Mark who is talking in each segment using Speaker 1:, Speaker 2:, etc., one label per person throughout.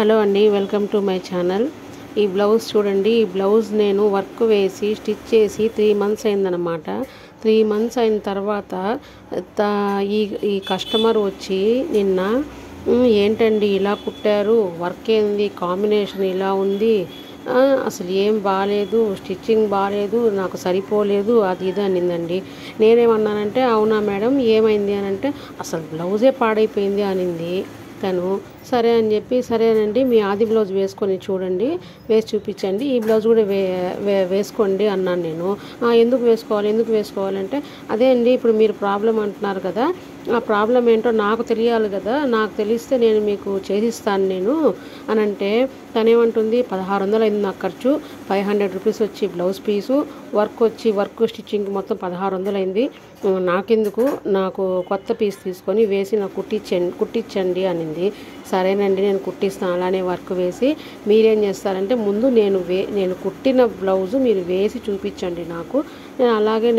Speaker 1: Hello అండి, welcome to my channel. ఈ blouse చూడండి. ఈ బ్లౌజ్ నేను వర్క్ వేసి స్టిచ్ చేసి 3 మంత్స్ అయిందనమాట. 3 మంత్స్ అయిన తర్వాత ఈ ఈ కస్టమర్ వచ్చి నిన్న ఏంటండి ఇలా కుట్టారు, వర్క్ ఏంది, కాంబినేషన్ ఇలా ఉంది, అసలు ఏం బాగాలేదు, స్టిచ్చింగ్ బాగాలేదు, నాకు సరిపోలేదు, అది ఇది అనిందండి. నేనేమన్నానంటే అవునా మేడం ఏమైంది అని అంటే అసలు బ్లౌజే పాడైపోయింది అనింది తను. సరే అని చెప్పి సరేనండి మీ ఆది బ్లౌజ్ వేసుకొని చూడండి, వేసి చూపించండి, ఈ బ్లౌజ్ కూడా వేసుకోండి అన్నాను నేను. ఎందుకు వేసుకోవాలంటే అదే అండి ఇప్పుడు మీరు ప్రాబ్లం అంటున్నారు కదా, ఆ ప్రాబ్లం ఏంటో నాకు తెలియాలి కదా, నాకు తెలిస్తే నేను మీకు చేసిస్తాను నేను అని అంటే తనేమంటుంది 1600 అయింది నాకు ఖర్చు, 500 రూపీస్ వచ్చి బ్లౌజ్ పీసు, వర్క్ స్టిచ్చింగ్ మొత్తం 1600 అయింది, నాకెందుకు, నాకు కొత్త పీస్ తీసుకొని వేసి నాకు కుట్టించండి అనింది. సరేనండి నేను కుట్టిస్తాను అలానే వర్క్ వేసి. మీరేం చేస్తారంటే ముందు నేను కుట్టిన బ్లౌజు మీరు వేసి చూపించండి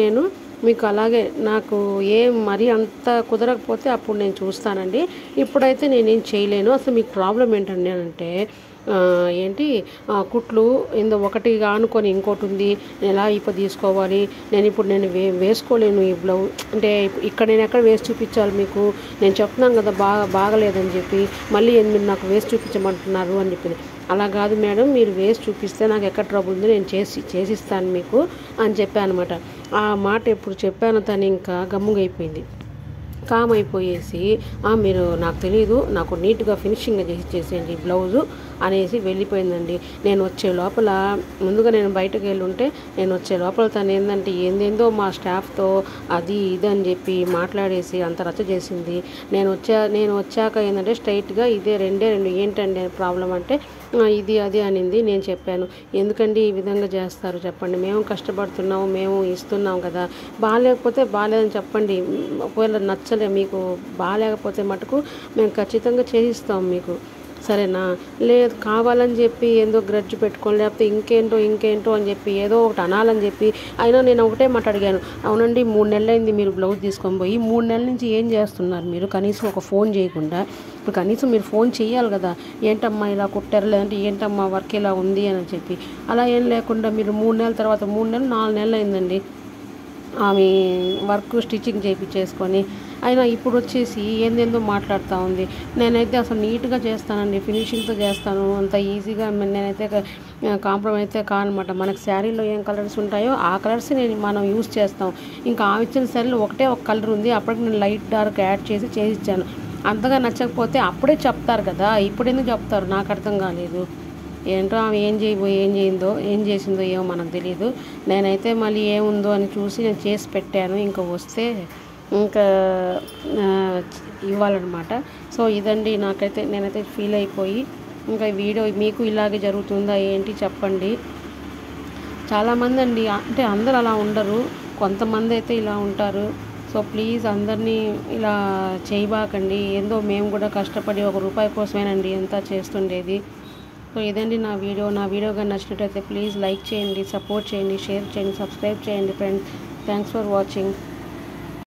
Speaker 1: నేను మీకు అలాగే నాకు ఏం మరీ అంత కుదరకపోతే అప్పుడు నేను చూస్తానండి, ఇప్పుడైతే నేనేం చేయలేను, అసలు మీకు ప్రాబ్లం ఏంటండి అని అంటే ఏంటి కుట్లు ఇందో ఒకటి ఆనుకొని ఇంకోటి ఉంది, నేను ఎలా తీసుకోవాలి, నేను వేసుకోలేను ఈ బ్లౌజ్ అంటే ఇక్కడ నేను ఎక్కడ వేసి చూపించాలి మీకు, నేను చెప్తున్నాను కదా బాగలేదని చెప్పి మళ్ళీ మీరు నాకు వేసి చూపించమంటున్నారు అని చెప్పింది. అలా కాదు మేడం, మీరు వేసి చూపిస్తే నాకు ఎక్కడ ట్రబుల్ ఉంది నేను చేసిస్తాను మీకు అని చెప్పాను అనమాట. ఆ మాట ఎప్పుడు చెప్పాను తను ఇంకా గమ్ముగా అయిపోయింది, కామ్ అయిపోయేసి మీరు నాకు తెలియదు, నాకు నీట్గా ఫినిషింగ్గా చేసేయండి బ్లౌజు అనేసి వెళ్ళిపోయిందండి. నేను వచ్చే లోపల ముందుగా నేను బయటకు వెళ్ళి ఉంటే నేను వచ్చే లోపల తను ఏందేందో మా స్టాఫ్తో అది ఇది అని చెప్పి మాట్లాడేసి అంత రచ్చ చేసింది. నేను వచ్చాక ఏంటంటే స్ట్రైట్గా ఇదే రెండు ఏంటండి ప్రాబ్లం అంటే ఇది అది అనింది. నేను చెప్పాను ఎందుకండి ఈ విధంగా చేస్తారు చెప్పండి, మేము కష్టపడుతున్నాము, మేము ఇస్తున్నాం కదా, బాగాలేకపోతే బాగాలేదని చెప్పండి, ఒకవేళ నచ్చలే మీకు బాగాలేకపోతే మటుకు మేము ఖచ్చితంగా చేయిస్తాం మీకు, సరేనా, లేదు కావాలని చెప్పి ఏందో గ్రడ్జ్ పెట్టుకోని లేకపోతే ఇంకేంటో అని చెప్పి ఏదో ఒకటి అనాలని చెప్పి. అయినా నేను ఒకటే మాట అడిగాను, అవునండి 3 నెలలు అయింది మీరు బ్లౌజ్ తీసుకొని పోయి, 3 నెలల నుంచి ఏం చేస్తున్నారు మీరు, కనీసం ఒక ఫోన్ చేయకుండా, ఇప్పుడు కనీసం మీరు ఫోన్ చేయాలి కదా, ఏంటమ్మా ఇలా కుట్టారు లేదంటే ఏంటమ్మా వర్క్ ఇలా ఉంది అని చెప్పి. అలా ఏం లేకుండా మీరు 3 నెలల తర్వాత 4 నెలలు అయిందండి ఆమె వర్క్ స్టిచ్చింగ్ చేయించేసుకొని, అయినా ఇప్పుడు వచ్చేసి ఏందేందో మాట్లాడుతూ ఉంది. నేనైతే అసలు నీట్గా చేస్తానండి, ఫినిషింగ్తో చేస్తాను, అంత ఈజీగా నేనైతే కాంప్రమైజ్ అయితే కానమాట. మనకు శారీలో ఏం కలర్స్ ఉంటాయో ఆ కలర్స్ మనం యూస్ చేస్తాం. ఇంకా ఆమె ఇచ్చిన శారీలో ఒక కలర్ ఉంది, అప్పటికి నేను లైట్ డార్క్ యాడ్ చేసిచ్చాను. అంతగా నచ్చకపోతే అప్పుడే చెప్తారు కదా, ఇప్పుడు ఎందుకు చెప్తారు నాకు అర్థం కాలేదు. ఏంటో ఆమె ఏం చేసిందో ఏమో మనకు తెలియదు. నేనైతే మళ్ళీ ఏముందో అని చూసి నేను చేసి పెట్టాను, ఇంకా వస్తే ఇంకా ఇవ్వాలన్నమాట. సో ఇదండి నేనైతే ఫీల్ అయిపోయి ఇంకా వీడియో మీకు ఇలాగే జరుగుతుందా ఏంటి చెప్పండి. చాలామంది అండి అంటే అందరు అలా ఉండరు, కొంతమంది అయితే ఇలా ఉంటారు. సో ప్లీజ్ అందరినీ ఇలా చేయబాకండి, ఏందో మేము కూడా కష్టపడి ₹1 కోసమేనండి ఎంత చేస్తుండేది. సో ఇదండి నా వీడియో కానీ నచ్చినట్టయితే ప్లీజ్ లైక్ చేయండి, సపోర్ట్ చేయండి, షేర్ చేయండి, సబ్స్క్రైబ్ చేయండి ఫ్రెండ్స్. Thanks for watching.